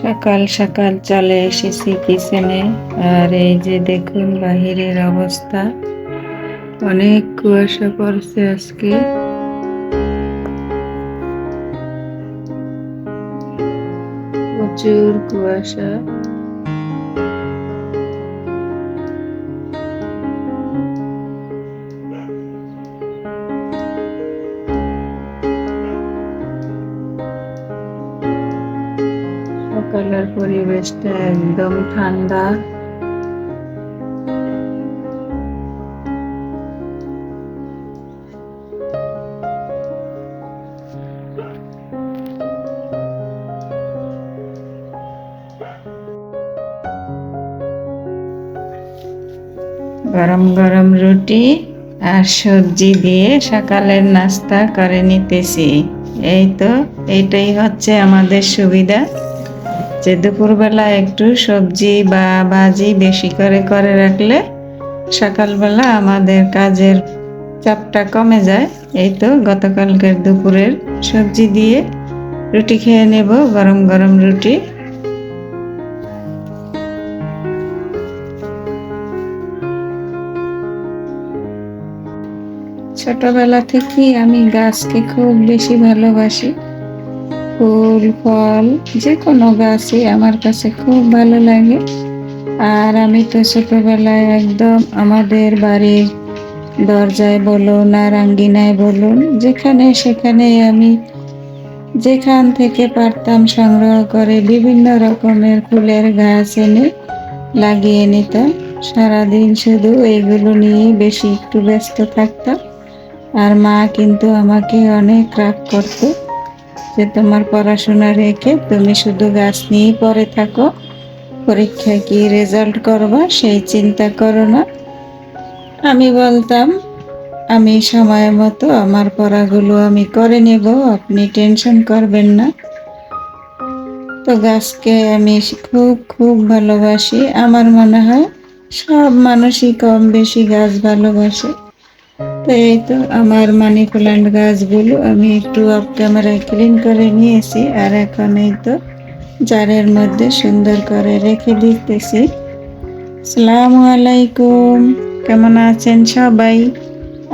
সকাল সকাল চলে এসেছি কিচেনে। আর এই যে দেখুন বাহিরের অবস্থা, অনেক কুয়াশা পড়ছে আজকে। প্রচুর কুয়াশা। সকালের পরিবেশটা একদম ঠান্ডা। গরম গরম রুটি আর সবজি দিয়ে সকালের নাস্তা করে নিতেছি। এই তো, এইটাই হচ্ছে আমাদের সুবিধা, যে দুপুরবেলা একটু সবজি বা ভাজি বেশি করে করে রাখলে সকালবেলা আমাদের কাজের চাপটা কমে যায়। এই তো গতকালকের দুপুরের সবজি দিয়ে রুটি খেয়ে নেব, গরম গরম রুটি। ছোটবেলা থেকেই আমি গাছকে খুব বেশি ভালোবাসি। ফুল ফল যে কোনো গাছই আমার কাছে খুব ভালো লাগে। আর আমি তো ছোটবেলায় একদম আমাদের বাড়ির দরজায় বলুন আর আঙ্গিনায় বলুন, যেখানে সেখানে আমি যেখান থেকে পারতাম সংগ্রহ করে বিভিন্ন রকমের ফুলের গাছ এনে লাগিয়ে নিতাম। সারাদিন শুধু এইগুলো নিয়ে বেশি একটু ব্যস্ত থাকতাম। আর মা কিন্তু আমাকে অনেক রাগ করতো, যে তোমার পড়াশোনা রেখে তুমি শুধু গাছ নিয়েই পড়ে থাকো, পরীক্ষায় কি রেজাল্ট করবা সেই চিন্তা করো না। আমি বলতাম, আমি সময় মতো আমার পড়াগুলো আমি করে নেব, আপনি টেনশন করবেন না। তো গাছকে আমি খুব খুব ভালোবাসি। আমার মনে হয় সব মানুষই কম বেশি গাছ ভালোবাসে। তো এই তো আমার মানি প্ল্যান্ট গাছগুলো আমি একটু অফ ক্যামেরায় ক্লিন করে নিয়েছি, আর এখন এই তো জারের মধ্যে সুন্দর করে রেখে দিতেছি। আসসালামু আলাইকুম, কেমন আছেন সবাই?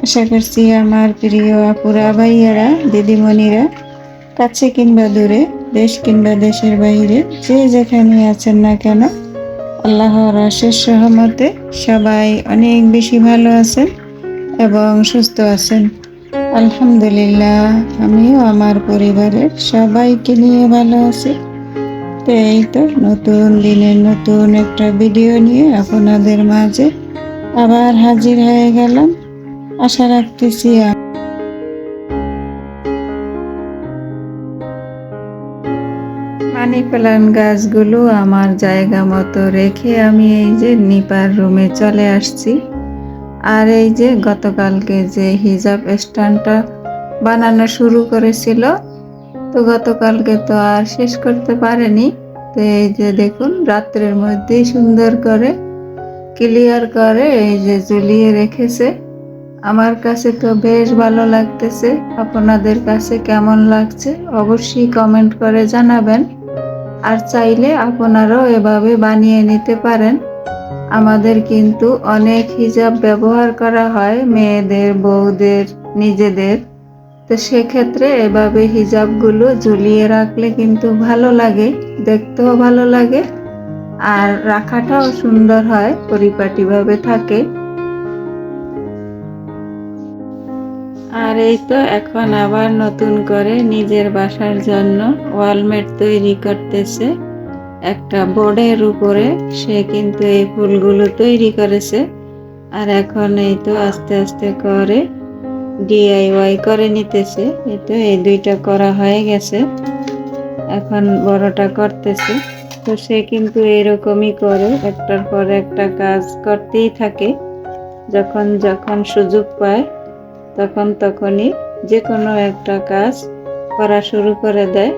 আশা করছি আমার প্রিয় আপুরা ভাইয়ারা দিদিমণিরা কাছে কিংবা দূরে, দেশ কিংবা দেশের বাইরে, যে যেখানে আছেন না কেন, আল্লাহর অশেষ রহমতে সবাই অনেক বেশি ভালো আছেন এবং সুস্থ আছেন। আলহামদুলিল্লাহ, আমিও আমার পরিবারের সবাইকে নিয়ে ভালো আছি। তো এই তো নতুন দিনের নতুন একটা ভিডিও নিয়ে আপনাদের মাঝে আবার হাজির হয়ে গেলাম। আশা রাখতেছি মানি প্ল্যান্ট গাছগুলো আমার জায়গা মতো রেখে আমি এই যে নিপার রুমে চলে আসছি। আর এই যে গতকালকে যে হিজাব স্ট্যান্ডটা বানানো শুরু করেছিল, তো গতকালকে তো আর শেষ করতে পারেনি। তো এই যে দেখুন রাত্রের মধ্যেই সুন্দর করে ক্লিয়ার করে এই যে ঝুলিয়ে রেখেছে। আমার কাছে তো বেশ ভালো লাগতেছে। আপনাদের কাছে কেমন লাগছে অবশ্যই কমেন্ট করে জানাবেন। আর চাইলে আপনারাও এভাবে বানিয়ে নিতে পারেন। আমাদের কিন্তু অনেক হিজাব ব্যবহার করা হয়, মেয়েদের, বউদের, নিজেদের। তো সেক্ষেত্রে এভাবে হিজাবগুলো ঝুলিয়ে রাখলে কিন্তু ভালো লাগে, দেখতেও ভালো লাগে, আর রাখাটাও সুন্দর হয়, পরিপাটিভাবে থাকে। আর এই তো এখন আবার নতুন করে নিজের বাসার জন্য ওয়ালমেট তৈরি করতেছে একটা বোর্ডের উপরে। সে কিন্তু এই ফুলগুলো তৈরি করেছে। আর এখন এই তো আস্তে আস্তে করে ডিআইওয়াই করে নিতেছে। এই তো এই দুইটা করা হয়ে গেছে, এখন বড়টা করতেছে। তো সে কিন্তু এরকমই করে, একটার পর একটা কাজ করতেই থাকে। যখন যখন সুযোগ পায় তখন তখনই যে কোনো একটা কাজ করা শুরু করে দেয়।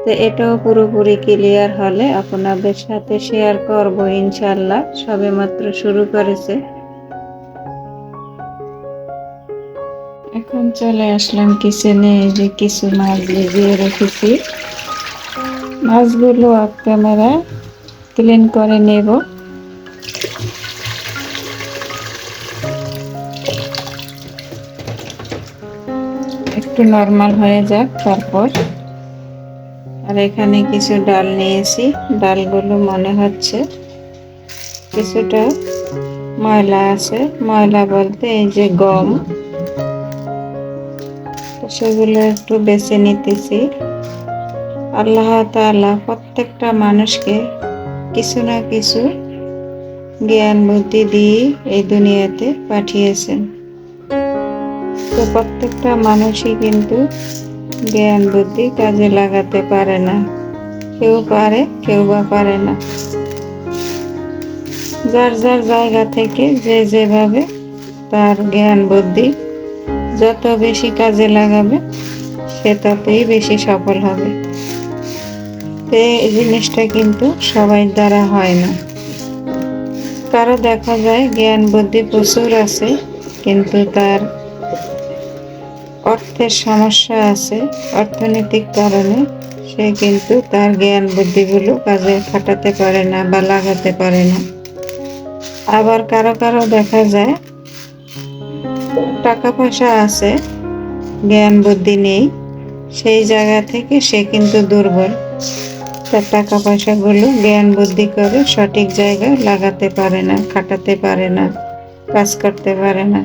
তো এটাও পুরোপুরি ক্লিয়ার হলে আপনাদের সাথে শেয়ার করব ইনশাল্লাহ। সবেমাত্র শুরু করেছে। এখন চলে আসলাম কিচেনে। এই যে কিছু মাছ ভিজিয়ে রেখেছি, মাছগুলো অফ ক্যামেরায় ক্লিন করে নেব। একটু নরমাল হয়ে যাক তারপর। আর এখানে কিছু ডাল নিয়েছি, ডালগুলো মনে হচ্ছে কিছুটা ময়লা আছে। ময়লা বলতে এই যে গম, সেগুলো একটু বেছে নিতেছি। আল্লাহ তাআলা প্রত্যেকটা মানুষকে কিছু না কিছু জ্ঞান বুদ্ধি দিয়ে এই দুনিয়াতে পাঠিয়েছেন। তো প্রত্যেকটা মানুষই কিন্তু জ্ঞান বুদ্ধি কাজে লাগাতে পারে না। কেউ পারে, কেউ বা পারে না। যার যার জায়গা থেকে যে যেভাবে তার জ্ঞান বুদ্ধি যত বেশি কাজে লাগাবে সে ততই বেশি সফল হবে। তো এই জিনিসটা কিন্তু সবাই দ্বারা হয় না। কারো দেখা যায় জ্ঞান বুদ্ধি প্রচুর আছে, কিন্তু তার অর্থের সমস্যা আছে, অর্থনৈতিক কারণে সে কিন্তু তার জ্ঞান বুদ্ধিগুলো কাজে খাটাতে পারে না বা লাগাতে পারে না। আবার কারো কারো দেখা যায় টাকা পয়সা আছে, জ্ঞান বুদ্ধি নেই, সেই জায়গা থেকে সে কিন্তু দুর্বল। তার টাকা পয়সাগুলো জ্ঞান বুদ্ধি করে সঠিক জায়গায় লাগাতে পারে না, খাটাতে পারে না, কাজ করতে পারে না।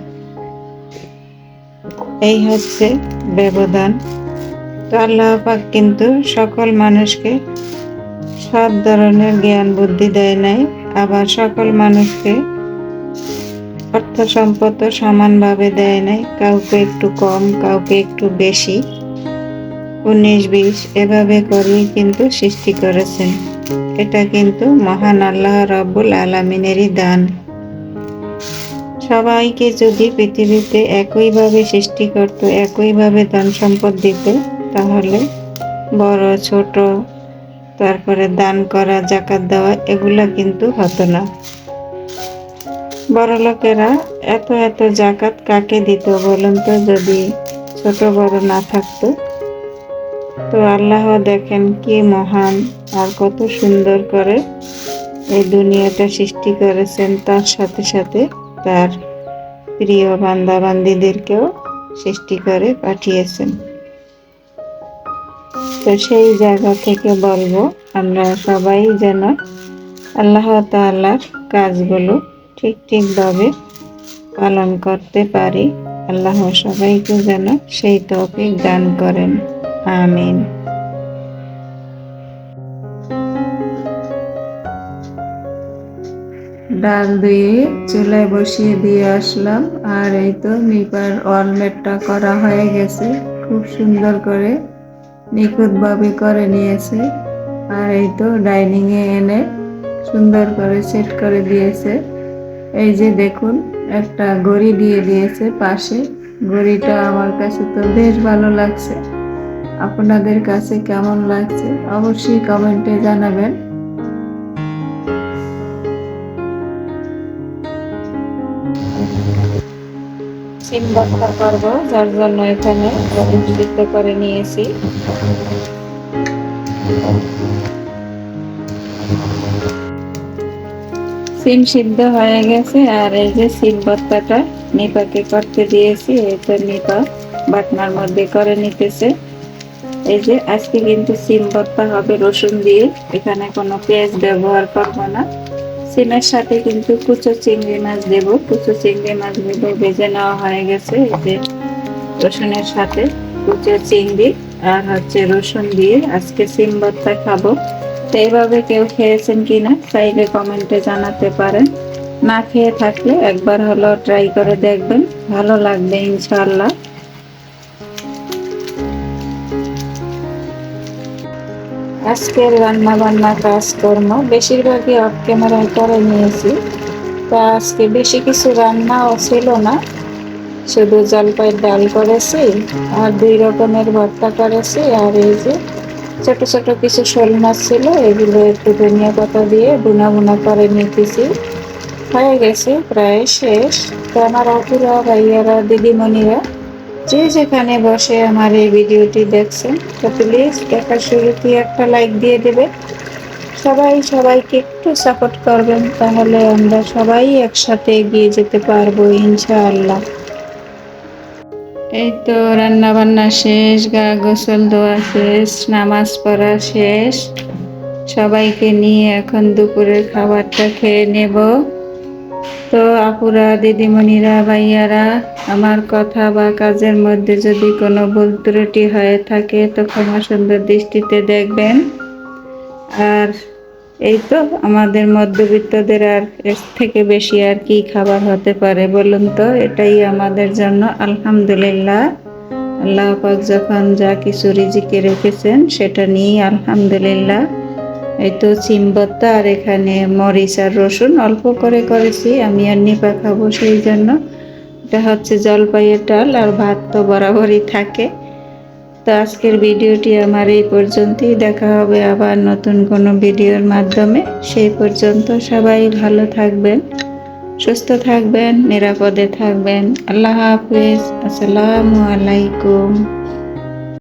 এই হচ্ছে ব্যবধান। তো আল্লাহ পাক কিন্তু সকল মানুষকে সব ধরনের জ্ঞান বুদ্ধি দেয় নাই, আবার সকল মানুষকে অর্থ সম্পদ সমানভাবে দেয় নাই। কাউকে একটু কম, কাউকে একটু বেশি, 19-20 এভাবে করেই কিন্তু সৃষ্টি করেছেন। এটা কিন্তু মহান আল্লাহ রাব্বুল আলামিনেরই দান। সবাইকে যদি পৃথিবীতে একইভাবে সৃষ্টি করত, একইভাবে ধন সম্পদ দিত, তাহলে বড় ছোট, তারপরে দান করা, যাকাত দেওয়া, এগুলা কিন্তু হতো না। বড় লোকেরা এত এত যাকাত কাকে দিত বলুন তো, যদি ছোট বড় না থাকতো? তো আল্লাহ দেখেন কি মহান আর কত সুন্দর করে এই দুনিয়াটা সৃষ্টি করেছেন। তার সাথে সাথে তার প্রিয় বান্দা বান্দীদেরকেও সৃষ্টি করে পাঠিয়েছেন। তো সেই জায়গা থেকে বলবো, আমরা সবাই যেন আল্লাহ তাআলার কাজগুলো ঠিকভাবে পালন করতে পারি। আল্লাহ সবাইকে যেন সেই তৌফিক দান করেন। আমিন। ডাল দিয়ে চুলায় বসিয়ে দিয়ে আসলাম, আর এই তো নিপার অলমেটটা করা হয়ে গেছে। খুব সুন্দর করে নিখুঁতভাবে করে নিয়েছে। আর এই তো ডাইনিং এ এনে সুন্দর করে সেট করে দিয়েছে। এই যে দেখুন, একটা ঘড়ি দিয়ে দিয়েছে পাশে। ঘড়িটা আমার কাছে তো বেশ ভালো লাগছে। আপনাদের কাছে কেমন লাগছে অবশ্যই কমেন্টে জানাবেন। সিম ভর্তা করব, যার জন্য এখানে সিদ্ধ করে নিয়েছি। সিম সিদ্ধ হয়ে গেছে, আর এই যে সিম ভর্তাটা নিপাকে করতে দিয়েছি। এই তো নিপা বাটনার মধ্যে করে নিতেছে। এই যে আজকে কিন্তু সিম ভর্তা হবে রসুন দিয়ে, এখানে কোনো পেঁয়াজ ব্যবহার করব না। সিমের সাথে কিন্তু কুচো চিংড়ি মাছ দেব। কুচো চিংড়ি মাছগুলো ভেজে নেওয়া হয়ে গেছে। এই যে রসুনের সাথে কুচো চিংড়ি আর হচ্ছে রসুন দিয়ে আজকে সিম ভর্তা খাবো। তো এইভাবে কেউ খেয়েছেন কিনা চাইলে কমেন্টে জানাতে পারেন। না খেয়ে থাকলে একবার হলো ট্রাই করে দেখবেন, ভালো লাগবে ইনশাআল্লাহ। আজকের রান্না বান্না কাজকর্ম বেশিরভাগই অফ ক্যামেরায় করে নিয়েছি। তো আজকে বেশি কিছু রান্নাও ছিল না, শুধু জলপাইয়ের ডাল করেছি আর 2 রকমের ভর্তা করেছি। আর এই যে ছোট ছোট কিছু শোল মাছ ছিল, এগুলো একটু ধনিয়া পাতা দিয়ে ভুনা ভুনা করে নিতেছি। হয়ে গেছে, প্রায় শেষ। তো আমার আপুরা, ভাইয়ারা, দিদিমণিরা যে যেখানে বসে আমার এই ভিডিওটি দেখছেন, তো প্লিজ দেখার শুরুতে একটা লাইক দিয়ে দেবে। সবাই সবাইকে একটু সাপোর্ট করবেন, তাহলে আমরা সবাই একসাথে এগিয়ে যেতে পারবো ইনশাআল্লাহ। এই তো রান্না বান্না শেষ, গা গোসল দেওয়া শেষ, নামাজ পড়া শেষ। সবাইকে নিয়ে এখন দুপুরের খাবারটা খেয়ে নেব। তো আপুরা, দিদিমণিরা, ভাইয়ারা, আমার কথা বা কাজের মধ্যে যদি কোনো ভুল ত্রুটি হয়ে থাকে তো ক্ষমা সুন্দর দৃষ্টিতে দেখবেন। আর এই তো আমাদের মধ্যবিত্তদের আর এর থেকে বেশি আর কি খাবার হতে পারে বলুন তো? এটাই আমাদের জন্য আলহামদুলিল্লাহ। আল্লাহ পাক যখন যা কিছু রিজিকে রেখেছেন সেটা নিয়েই আলহামদুলিল্লাহ। এই তো সিম ভর্তা, আর এখানে মরিচ আর রসুন অল্প করে করেছি, আমি আর নিপা খাবো সেই জন্য। এটা হচ্ছে জলপাইয়ের ডাল, আর ভাত তো বরাবরই থাকে। তো আজকের ভিডিওটি আমার এই পর্যন্তই, দেখা হবে আবার নতুন কোনো ভিডিওর মাধ্যমে। সেই পর্যন্ত সবাই ভালো থাকবেন, সুস্থ থাকবেন, নিরাপদে থাকবেন। আল্লাহ হাফেজ। আসসালামু আলাইকুম।